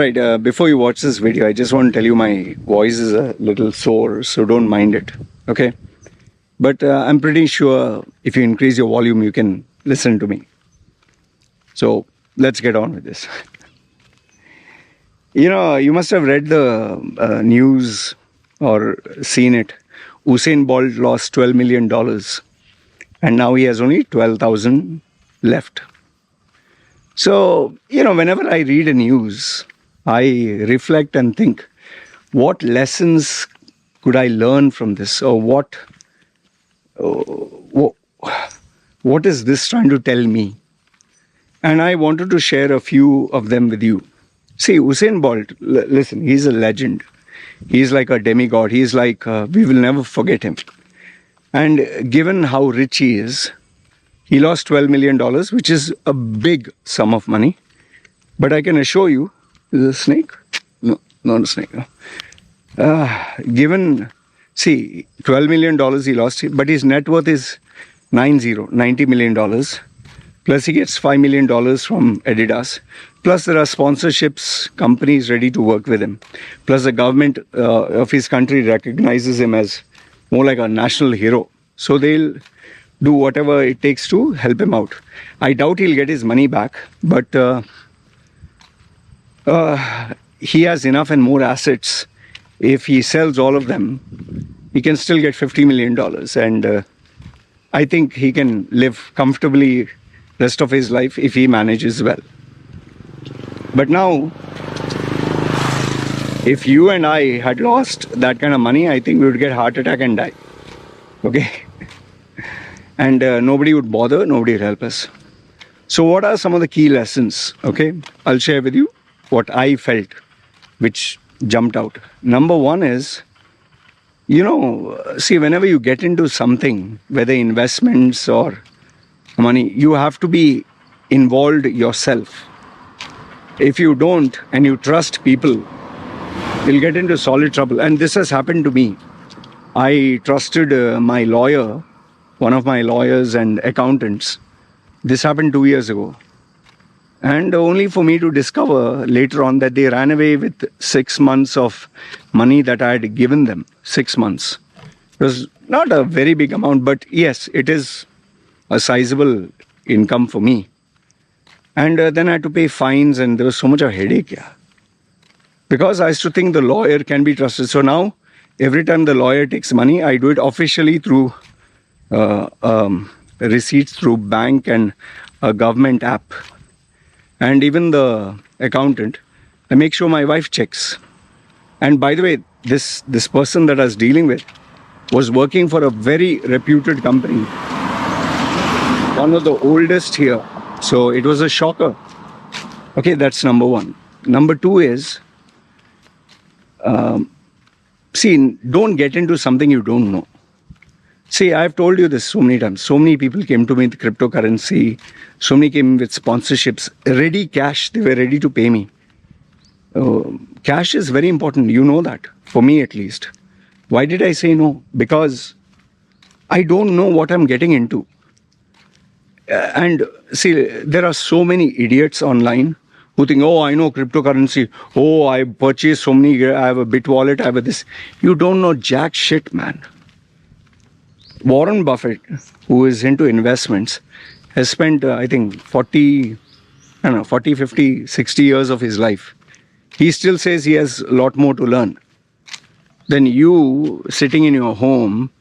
Alright, before you watch this video, I just want to tell you my voice is a little sore, so don't mind it, okay? But I'm pretty sure if you increase your volume, you can listen to me. So let's get on with this. You must have read the news or seen it. Usain Bolt lost $12 million and now he has only 12,000 left. So, whenever I read a news, I reflect and think, what lessons could I learn from this? Or what is this trying to tell me? And I wanted to share a few of them with you. See, Usain Bolt, listen, he's a legend. He's like a demigod. He's like, we will never forget him. And given how rich he is, he lost $12 million, which is a big sum of money. But I can assure you, is it a snake? No, not a snake. No. See, $12 million he lost, but his net worth is $90 million. Plus he gets $5 million from Adidas. Plus there are sponsorships, companies ready to work with him. Plus the government of his country recognizes him as more like a national hero. So they'll do whatever it takes to help him out. I doubt he'll get his money back, but he has enough and more assets. If he sells all of them, he can still get $50 million. And I think he can live comfortably rest of his life if he manages well. But now, if you and I had lost that kind of money, I think we would get heart attack and die. Okay? And nobody would bother, nobody would help us. So what are some of the key lessons? Okay, I'll share with you what I felt, which jumped out. Number one is, see, whenever you get into something, whether investments or money, you have to be involved yourself. If you don't and you trust people, you'll get into solid trouble. And this has happened to me. I trusted my lawyer, one of my lawyers and accountants. This happened 2 years ago. And only for me to discover later on that they ran away with 6 months of money that I had given them. 6 months. It was not a very big amount, but yes, it is a sizable income for me. And then I had to pay fines and there was so much of headache. Yeah. Because I used to think the lawyer can be trusted. So now, every time the lawyer takes money, I do it officially through receipts through bank and a government app. And even the accountant, I make sure my wife checks. And by the way, this person that I was dealing with was working for a very reputed company, one of the oldest here. So it was a shocker. Okay, that's number one. Number two is, see, don't get into something you don't know. See, I've told you this so many times. So many people came to me with cryptocurrency. So many came with sponsorships. Ready cash. They were ready to pay me. Cash is very important. You know that. For me at least. Why did I say no? Because I don't know what I'm getting into. And see, there are so many idiots online who think, oh, I know cryptocurrency. Oh, I purchased so many. I have a bit wallet. I have this. You don't know jack shit, man. Warren Buffett, who is into investments, has spent, I think, 40, 50, 60 years of his life. He still says he has a lot more to learn. Then you, sitting in your home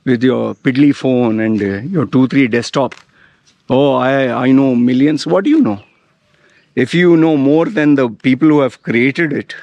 with your piddly phone and your 2-3 desktop, oh, I know millions. What do you know? If you know more than the people who have created it,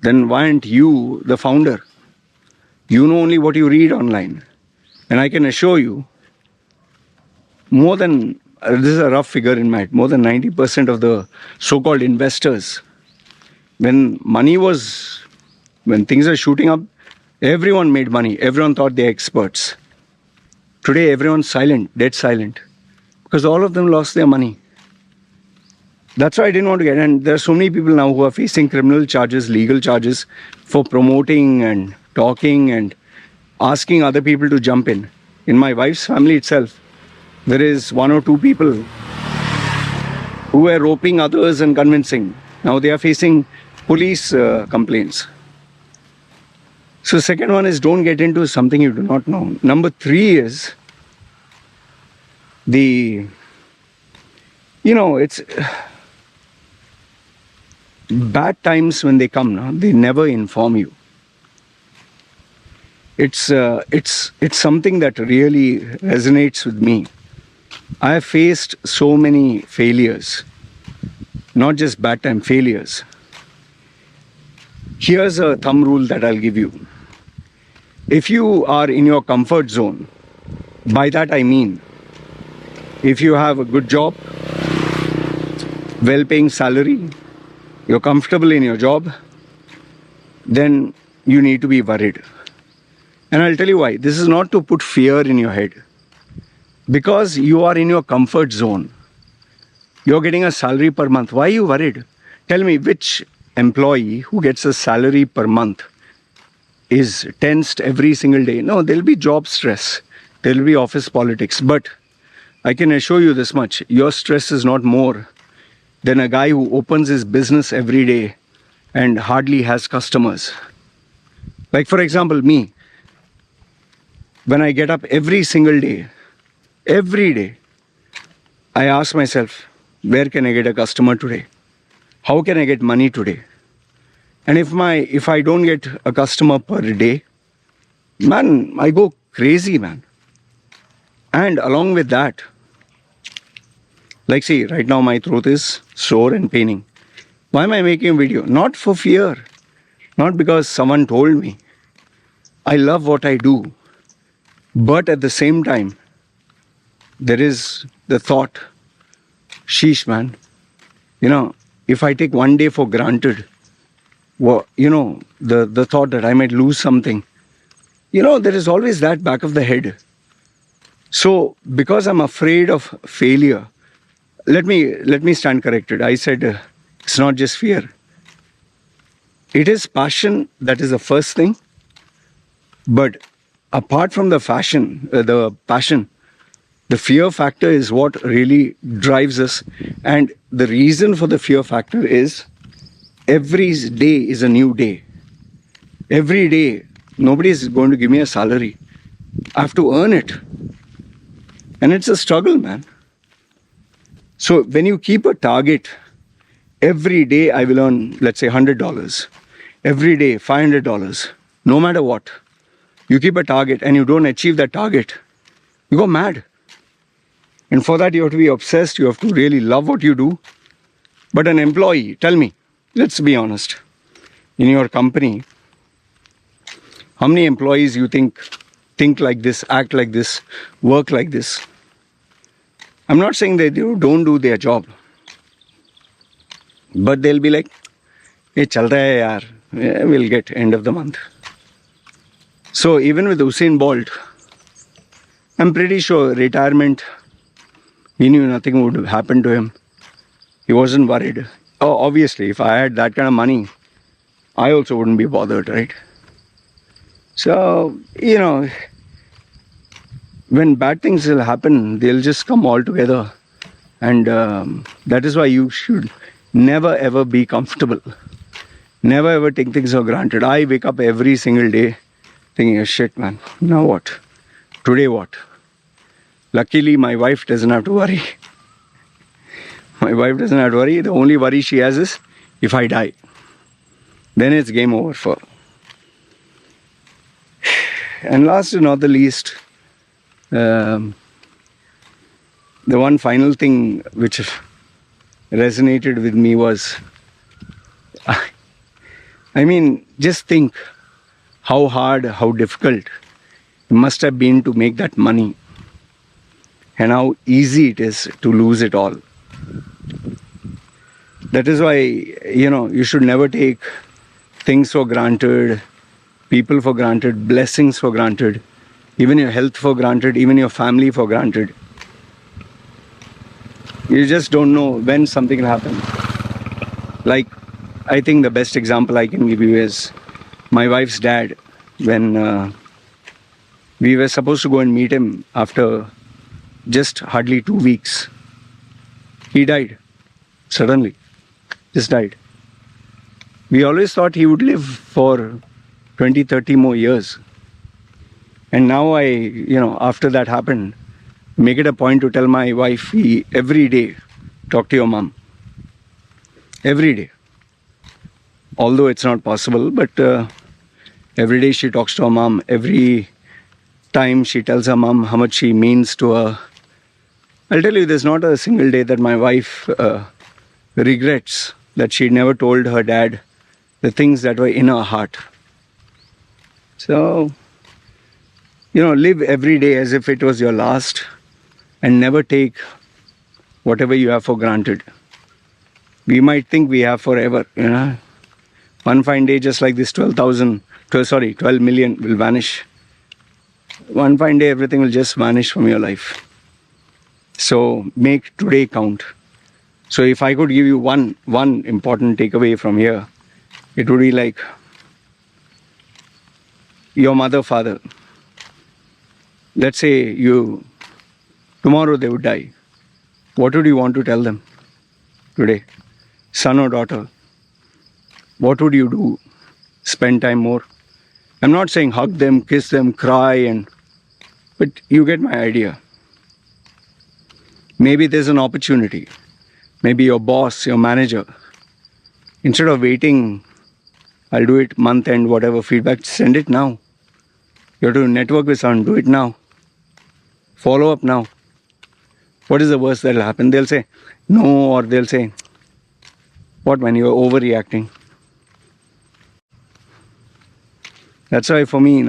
then why aren't you the founder? You know only what you read online. And I can assure you, more than, this is a rough figure in my head, more than 90% of the so-called investors, when things are shooting up, everyone made money. Everyone thought they're experts. Today, everyone's silent, dead silent, because all of them lost their money. That's why I didn't want to get in. And there are so many people now who are facing criminal charges, legal charges for promoting and talking and asking other people to jump in. In my wife's family itself, there is 1 or 2 people who were roping others and convincing. Now they are facing police complaints. So second one is, don't get into something you do not know. Number 3 is it's bad times when they come, no? They never inform you. It's something that really resonates with me. I have faced so many failures, not just bad time failures. Here's a thumb rule that I'll give you. If you are in your comfort zone, by that I mean, if you have a good job, well-paying salary, you're comfortable in your job, then you need to be worried. And I'll tell you why. This is not to put fear in your head. Because you are in your comfort zone. You're getting a salary per month. Why are you worried? Tell me, which employee who gets a salary per month is tensed every single day? No, there'll be job stress. There'll be office politics. But I can assure you this much. Your stress is not more than a guy who opens his business every day and hardly has customers. Like for example, me. When I get up every single day, I ask myself, where can I get a customer today? How can I get money today? And if I don't get a customer per day, man, I go crazy, man. And along with that, like see, right now my throat is sore and paining. Why am I making a video? Not for fear, not because someone told me. I love what I do. But at the same time, there is the thought, sheesh man, if I take one day for granted, the thought that I might lose something, there is always that back of the head. So because I'm afraid of failure, let me stand corrected. I said it's not just fear. It is passion that is the first thing. But apart from the passion, the fear factor is what really drives us. And the reason for the fear factor is every day is a new day. Every day, nobody is going to give me a salary. I have to earn it. And it's a struggle, man. So when you keep a target, every day I will earn, let's say $100. Every day, $500. No matter what. You keep a target and you don't achieve that target, you go mad. And for that, you have to be obsessed. You have to really love what you do. But an employee, tell me, let's be honest. In your company, how many employees you think like this, act like this, work like this? I'm not saying that they don't do their job. But they'll be like, hey, chal raha hai yaar. We'll get end of the month. So even with Usain Bolt, I'm pretty sure retirement, he knew nothing would happen to him. He wasn't worried. Oh, obviously, if I had that kind of money, I also wouldn't be bothered, right? So, when bad things will happen, they'll just come all together. And that is why you should never ever be comfortable. Never ever take things for granted. I wake up every single day thinking, oh, shit, man, now what? Today what? Luckily, my wife doesn't have to worry. My wife doesn't have to worry. The only worry she has is if I die. Then it's game over for her. And last but not the least, the one final thing which resonated with me was, just think how hard, how difficult it must have been to make that money, and how easy it is to lose it all. That is why, you should never take things for granted, people for granted, blessings for granted, even your health for granted, even your family for granted. You just don't know when something will happen. Like, I think the best example I can give you is my wife's dad. When we were supposed to go and meet him after just hardly 2 weeks, he died. Suddenly. Just died. We always thought he would live for 20, 30 more years. And now after that happened, make it a point to tell my wife, every day, talk to your mom. Every day. Although it's not possible, but every day she talks to her mom. Every time she tells her mom how much she means to her. I'll tell you, there's not a single day that my wife regrets that she never told her dad the things that were in her heart. So, live every day as if it was your last and never take whatever you have for granted. We might think we have forever, One fine day, just like this 12 million will vanish. One fine day, everything will just vanish from your life. So make today count. So if I could give you one important takeaway from here, it would be like your mother, father. Let's say tomorrow they would die. What would you want to tell them today? Son or daughter? What would you do? Spend time more? I'm not saying hug them, kiss them, cry, but you get my idea. Maybe there's an opportunity. Maybe your boss, your manager, instead of waiting, I'll do it month end, whatever feedback, send it now. You have to network with someone, do it now. Follow up now. What is the worst that will happen? They'll say no, or they'll say, what, when you're overreacting? That's why for me,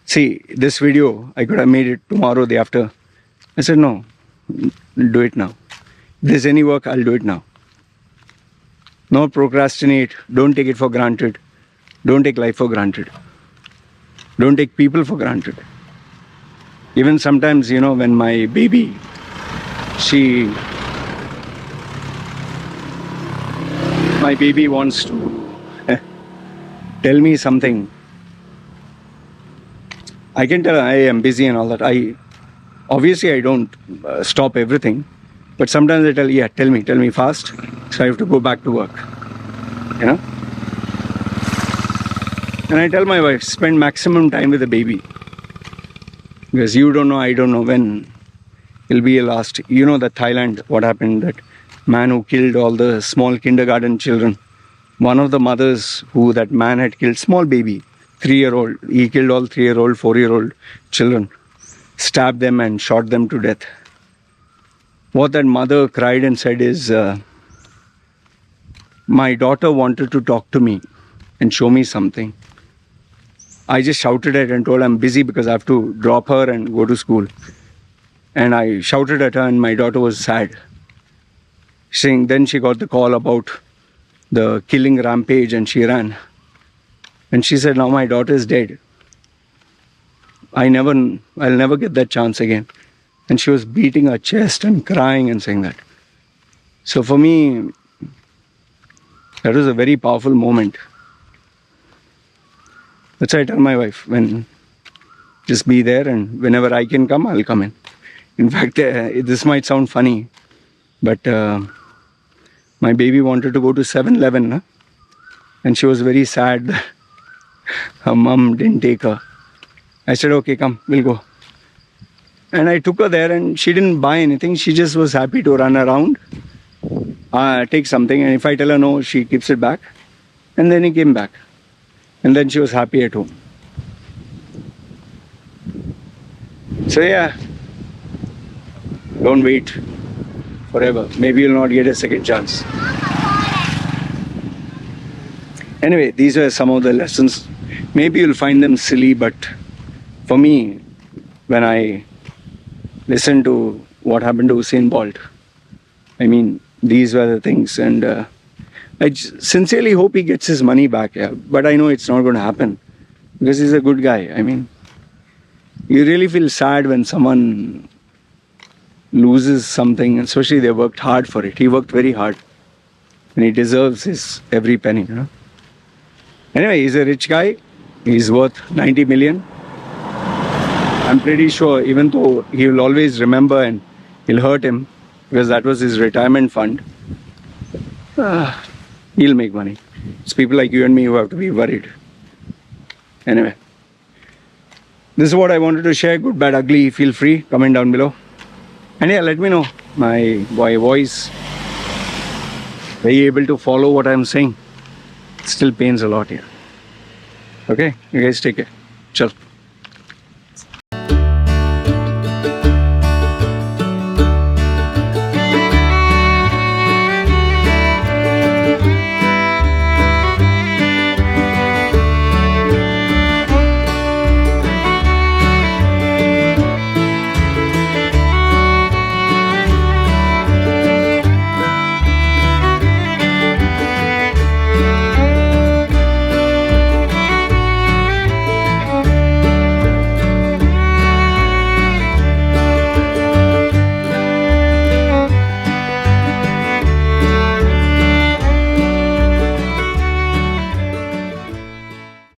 see, this video, I could have made it tomorrow, day after. I said, no, do it now. If there's any work, I'll do it now. No procrastinate. Don't take it for granted. Don't take life for granted. Don't take people for granted. Even sometimes, when my baby, my baby wants to tell me something. I can tell her I am busy and all that. Obviously I don't stop everything, but sometimes I tell me fast, so I have to go back to work, And I tell my wife, spend maximum time with the baby, because you don't know, I don't know when it'll be a last. That Thailand, what happened, that man who killed all the small kindergarten children. One of the mothers who that man had killed, small baby, 3-year-old, he killed all 3-year-old, 4-year-old children, stabbed them and shot them to death. What that mother cried and said is, my daughter wanted to talk to me and show me something. I just shouted at her and told her I'm busy because I have to drop her and go to school. And I shouted at her and my daughter was sad. Then she got the call about the killing rampage and she ran. And she said, now my daughter is dead. I'll never get that chance again. And she was beating her chest and crying and saying that. So for me, that was a very powerful moment. That's why I tell my wife, just be there, and whenever I can come, I'll come in. In fact, this might sound funny, but my baby wanted to go to 7-Eleven, and she was very sad that her mom didn't take her. I said, okay, come, we'll go. And I took her there, and she didn't buy anything. She just was happy to run around, take something, and if I tell her no, she keeps it back. And then he came back. And then she was happy at home. So yeah, don't wait forever. Maybe you'll not get a second chance. Anyway, these are some of the lessons. Maybe you'll find them silly, but for me, when I listen to what happened to Usain Bolt, these were the things, and I sincerely hope he gets his money back, but I know it's not going to happen because he's a good guy. You really feel sad when someone loses something, especially they worked hard for it. He worked very hard and he deserves his every penny. Anyway, he's a rich guy. He's worth 90 million. I'm pretty sure, even though he will always remember and he'll hurt him because that was his retirement fund, he'll make money. It's people like you and me who have to be worried. Anyway, this is what I wanted to share. Good, bad, ugly. Feel free. Comment down below. And yeah, let me know. My voice, are you able to follow what I'm saying? It still pains a lot here. Okay, you guys take care. Chal.